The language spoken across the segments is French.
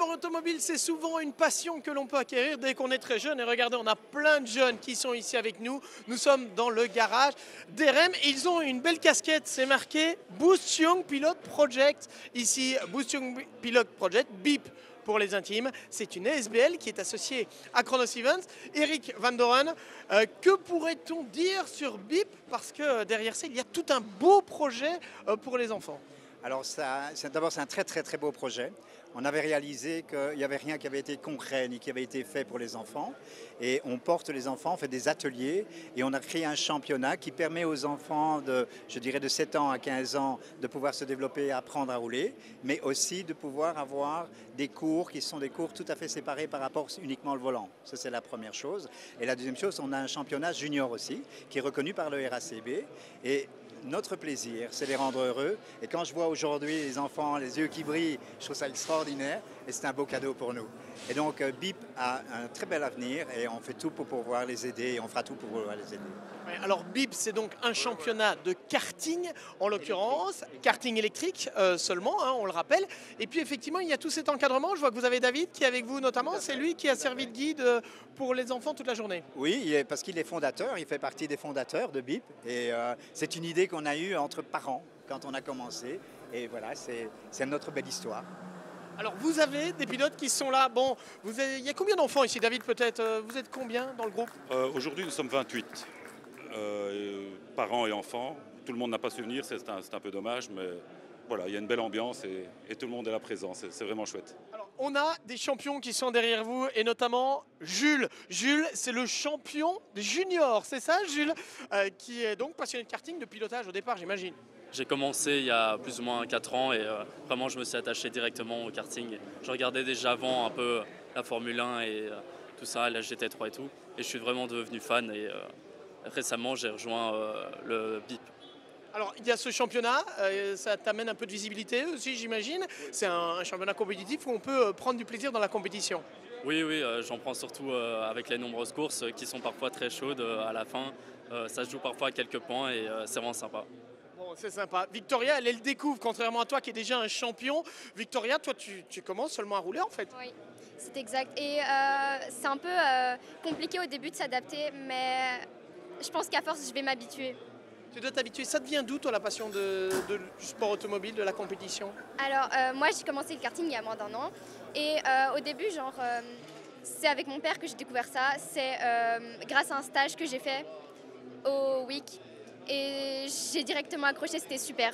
sport automobile, c'est souvent une passion que l'on peut acquérir dès qu'on est très jeune. Et regardez, on a plein de jeunes qui sont ici avec nous. Nous sommes dans le garage d'EREM et ils ont une belle casquette. C'est marqué Boost Young Pilot Project. Ici, Boost Young Pilot Project, BIP pour les intimes. C'est une ASBL qui est associée à Chronos Events. Eric Van Doren, que pourrait-on dire sur BIP? Parce que derrière ça, il y a tout un beau projet pour les enfants. Alors d'abord, c'est un très beau projet. On avait réalisé qu'il n'y avait rien qui avait été concret ni qui avait été fait pour les enfants. Et on porte les enfants, on fait des ateliers et on a créé un championnat qui permet aux enfants je dirais de 7 ans à 15 ans de pouvoir se développer, apprendre à rouler, mais aussi de pouvoir avoir des cours qui sont des cours tout à fait séparés par rapport uniquement au volant. Ça, c'est la première chose. Et la deuxième chose, on a un championnat junior aussi qui est reconnu par le RACB. Et notre plaisir, c'est les rendre heureux. Et quand je vois aujourd'hui les enfants, les yeux qui brillent, je trouve ça extraordinaire et c'est un beau cadeau pour nous. Et donc BIP a un très bel avenir et on fait tout pour pouvoir les aider et on fera tout pour pouvoir les aider. Ouais, alors BIP, c'est donc un championnat de karting, en l'occurrence, karting électrique seulement, hein, on le rappelle. Et puis effectivement, il y a tout cet encadrement. Je vois que vous avez David qui est avec vous notamment. C'est lui qui a servi de guide pour les enfants toute la journée. Oui, parce qu'il est fondateur, il fait partie des fondateurs de BIP. Et c'est une idée qu'on a eue entre parents quand on a commencé. Et voilà, c'est notre belle histoire. Alors vous avez des pilotes qui sont là. Bon, il y a combien d'enfants ici, David, peut-être? Vous êtes combien dans le groupe? Aujourd'hui, nous sommes 28, parents et enfants. Tout le monde n'a pas su venir, c'est un peu dommage, mais voilà, il y a une belle ambiance et tout le monde est là présent. C'est vraiment chouette. Alors, on a des champions qui sont derrière vous, et notamment Jules. Jules, c'est le champion des juniors, c'est ça, Jules? Qui est donc passionné de karting, de pilotage au départ, j'imagine. J'ai commencé il y a plus ou moins 4 ans et vraiment je me suis attaché directement au karting. Je regardais déjà avant un peu la Formule 1 et tout ça, la GT3 et tout. Et je suis vraiment devenu fan et récemment j'ai rejoint le BIP. Alors il y a ce championnat, ça t'amène un peu de visibilité aussi j'imagine. C'est un championnat compétitif où on peut prendre du plaisir dans la compétition. Oui, j'en prends surtout avec les nombreuses courses qui sont parfois très chaudes à la fin. Ça se joue parfois à quelques points et c'est vraiment sympa. Bon, c'est sympa. Victoria, elle le découvre, contrairement à toi qui es déjà un champion. Victoria, toi, tu commences seulement à rouler en fait. Oui, c'est exact. Et c'est un peu compliqué au début de s'adapter, mais je pense qu'à force, je vais m'habituer. Tu dois t'habituer. Ça te vient d'où, toi, la passion du sport automobile, de la compétition? Alors, moi, j'ai commencé le karting il y a moins d'1 an. Et au début, c'est avec mon père que j'ai découvert ça. C'est grâce à un stage que j'ai fait au WIC. Et j'ai directement accroché, c'était super.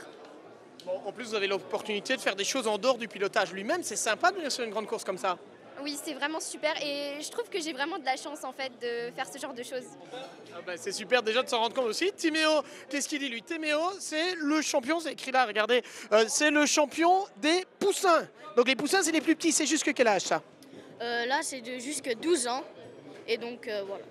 Bon, en plus, vous avez l'opportunité de faire des choses en dehors du pilotage lui-même. C'est sympa de venir sur une grande course comme ça. Oui, c'est vraiment super et je trouve que j'ai vraiment de la chance en fait de faire ce genre de choses. Ah ben, c'est super déjà de s'en rendre compte aussi. Timéo, qu'est-ce qu'il dit lui? Timéo, c'est le champion, c'est écrit là, regardez. C'est le champion des poussins. Donc les poussins, c'est les plus petits, c'est jusque quel âge ça? Là, c'est de jusque 12 ans et donc voilà.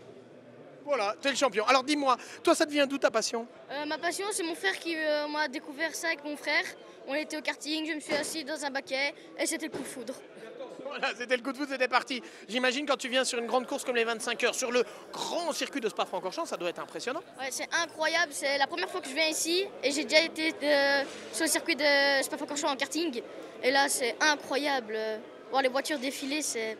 Voilà, t'es le champion. Alors dis-moi, toi ça te vient d'où ta passion? Ma passion, c'est mon frère qui m'a découvert ça avec mon frère. On était au karting, je me suis assis dans un baquet et c'était le coup de foudre. Voilà, c'était le coup de foudre, c'était parti. J'imagine quand tu viens sur une grande course comme les 25 heures, sur le grand circuit de Spa-Francorchamps, ça doit être impressionnant. Ouais, c'est incroyable, c'est la première fois que je viens ici et j'ai déjà été sur le circuit de Spa-Francorchamps en karting. Et là, c'est incroyable. Voir les voitures défiler, c'est...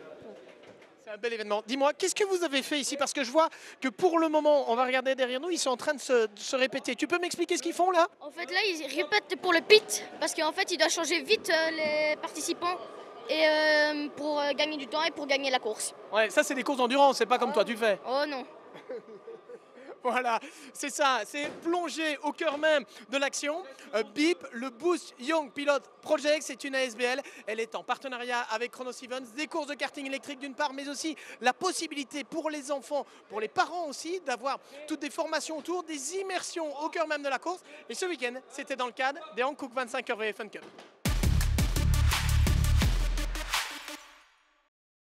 C'est un bel événement. Dis-moi, qu'est-ce que vous avez fait ici? Parce que je vois que pour le moment, on va regarder derrière nous, ils sont en train de se répéter. Tu peux m'expliquer ce qu'ils font là? En fait, là, ils répètent pour le pit parce qu'en fait, ils doivent changer vite les participants et pour gagner du temps et pour gagner la course. Ouais, ça c'est des courses d'endurance, c'est pas comme toi tu fais. Oh non. Voilà, c'est ça, c'est plonger au cœur même de l'action. BIP, le Boost Young Pilot Project, c'est une ASBL. Elle est en partenariat avec Chronos Events, des courses de karting électrique d'une part, mais aussi la possibilité pour les enfants, pour les parents aussi, d'avoir toutes des formations autour, des immersions au cœur même de la course. Et ce week-end, c'était dans le cadre des Hankook 25 Heures Fun Cup.